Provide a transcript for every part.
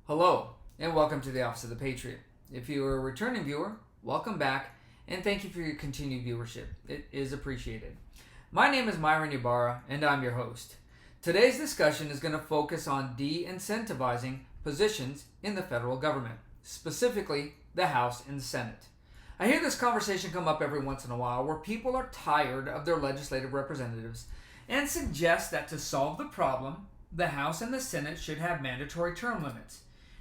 Hello, and welcome to the Office of the Patriot. If you are a returning viewer, welcome back, and thank you for your continued viewership. It is appreciated. My name is Myron Ybarra, and I'm your host. Today's discussion is going to focus on de-incentivizing positions in the federal government, specifically the House and the Senate. I hear this conversation come up every once in a while where people are tired of their legislative representatives and suggest that to solve the problem, the House and the Senate should have mandatory term limits.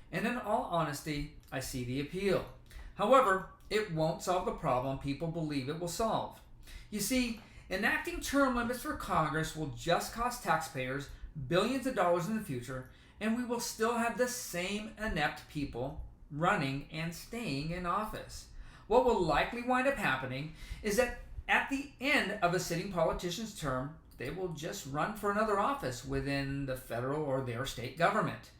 And in all honesty, I see the appeal. However, it won't solve the problem people believe it will solve. You see, enacting term limits for Congress will just cost taxpayers billions of dollars in the future, and we will still have the same inept people running and staying in office. What will likely wind up happening is that at the end of a sitting politician's term, they will just run for another office within the federal or their state government.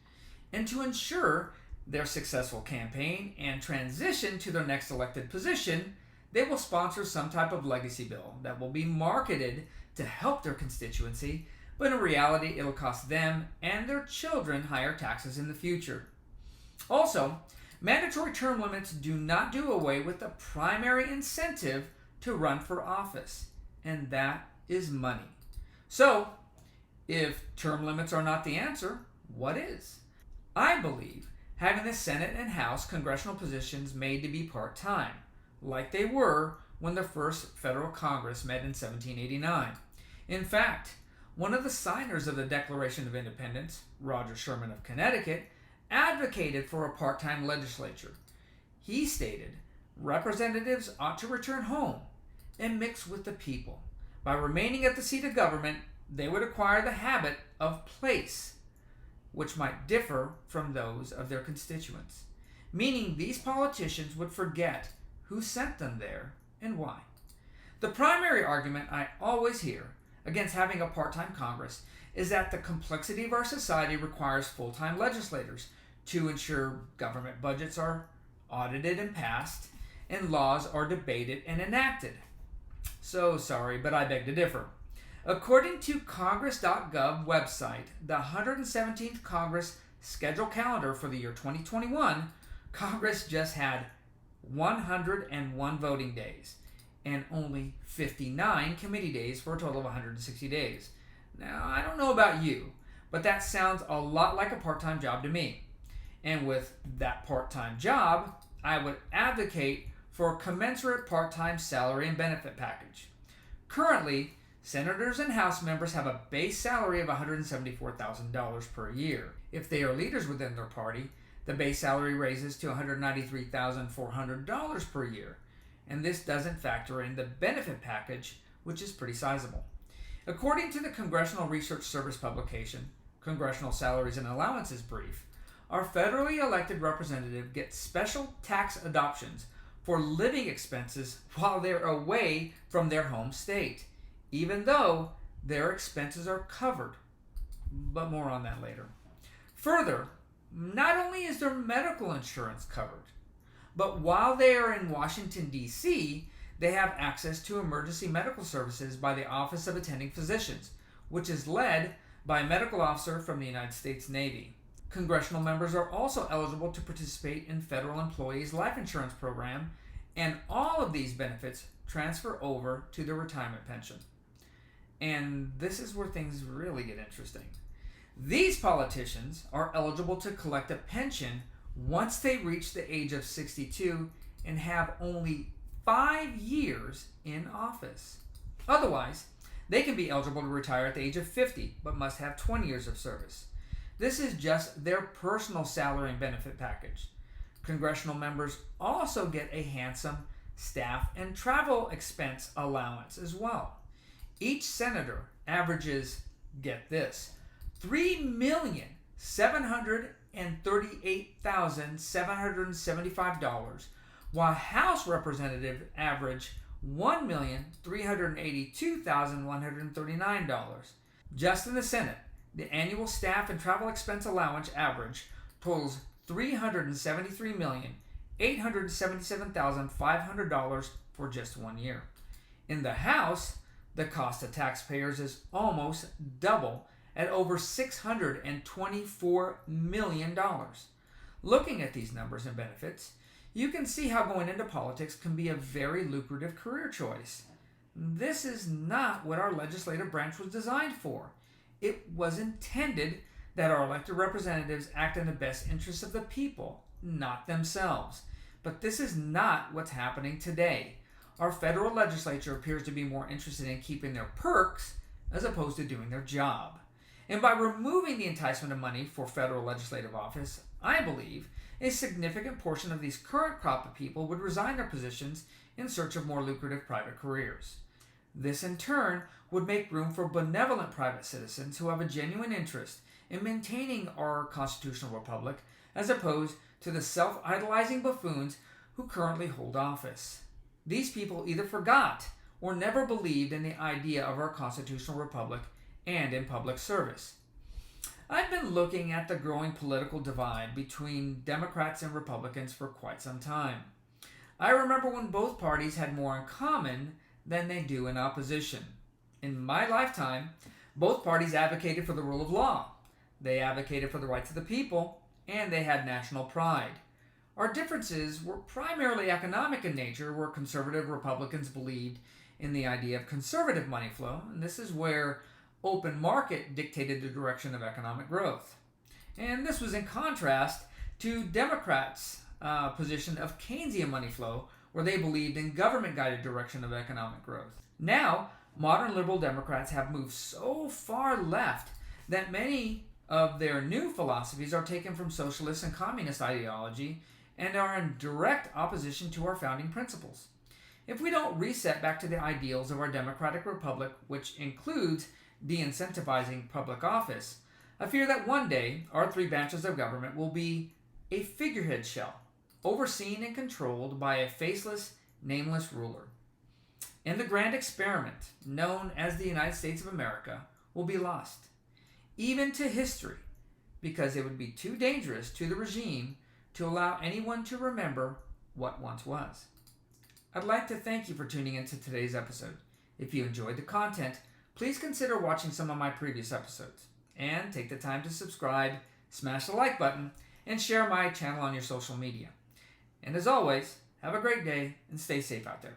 And to ensure their successful campaign and transition to their next elected position, they will sponsor some type of legacy bill that will be marketed to help their constituency, but in reality it'll cost them and their children higher taxes in the future. Also, mandatory term limits do not do away with the primary incentive to run for office, and that is money. So, if term limits are not the answer, what is? I believe having the Senate and House congressional positions made to be part-time, like they were when the first federal Congress met in 1789. In fact, one of the signers of the Declaration of Independence, Roger Sherman of Connecticut, advocated for a part-time legislature. He stated, representatives ought to return home and mix with the people. By remaining at the seat of government, they would acquire the habit of place, which might differ from those of their constituents, meaning these politicians would forget who sent them there and why. The primary argument I always hear against having a part-time Congress is that the complexity of our society requires full-time legislators to ensure government budgets are audited and passed and laws are debated and enacted. So sorry, but I beg to differ. According to Congress.gov website, the 117th Congress scheduled calendar for the year 2021, Congress just had 101 voting days and only 59 committee days for a total of 160 days. Now, I don't know about you, but that sounds a lot like a part-time job to me. And with that part-time job, I would advocate for a commensurate part-time salary and benefit package. Currently, senators and House members have a base salary of $174,000 per year. If they are leaders within their party, the base salary raises to $193,400 per year. And this doesn't factor in the benefit package, which is pretty sizable. According to the Congressional Research Service publication, Congressional Salaries and Allowances Brief, our federally elected representative gets special tax adoptions for living expenses while they're away from their home state, even though their expenses are covered. But more on that later. Further, not only is their medical insurance covered, but while they are in Washington, D.C., they have access to emergency medical services by the Office of Attending Physicians, which is led by a medical officer from the United States Navy. Congressional members are also eligible to participate in federal employees' life insurance program, and all of these benefits transfer over to their retirement pension. And this is where things really get interesting. These politicians are eligible to collect a pension once they reach the age of 62 and have only 5 years in office. Otherwise, they can be eligible to retire at the age of 50, but must have 20 years of service. This is just their personal salary and benefit package. Congressional members also get a handsome staff and travel expense allowance as well. Each senator averages, get this, $3,738,775, while House representatives average $1,382,139. Just in the Senate, the annual staff and travel expense allowance average totals $373,877,500 for just 1 year. In the House, the cost to taxpayers is almost double at over $624 million. Looking at these numbers and benefits, you can see how going into politics can be a very lucrative career choice. This is not what our legislative branch was designed for. It was intended that our elected representatives act in the best interests of the people, not themselves. But this is not what's happening today. Our federal legislature appears to be more interested in keeping their perks as opposed to doing their job. And by removing the enticement of money for federal legislative office, I believe a significant portion of these current crop of people would resign their positions in search of more lucrative private careers. This in turn would make room for benevolent private citizens who have a genuine interest in maintaining our constitutional republic as opposed to the self-idolizing buffoons who currently hold office. These people either forgot or never believed in the idea of our constitutional republic and in public service. I've been looking at the growing political divide between Democrats and Republicans for quite some time. I remember when both parties had more in common than they do in opposition. In my lifetime, both parties advocated for the rule of law. They advocated for the rights of the people, and they had national pride. Our differences were primarily economic in nature, where conservative Republicans believed in the idea of conservative money flow, and this is where open market dictated the direction of economic growth. And this was in contrast to Democrats' position of Keynesian money flow, where they believed in government-guided direction of economic growth. Now, modern liberal Democrats have moved so far left that many of their new philosophies are taken from socialist and communist ideology and are in direct opposition to our founding principles. If we don't reset back to the ideals of our democratic republic, which includes de-incentivizing public office, I fear that one day our three branches of government will be a figurehead shell, overseen and controlled by a faceless, nameless ruler. And the grand experiment, known as the United States of America, will be lost, even to history, because it would be too dangerous to the regime to allow anyone to remember what once was. I'd like to thank you for tuning into today's episode. If you enjoyed the content, please consider watching some of my previous episodes, and take the time to subscribe, smash the like button, and share my channel on your social media. And as always, have a great day and stay safe out there.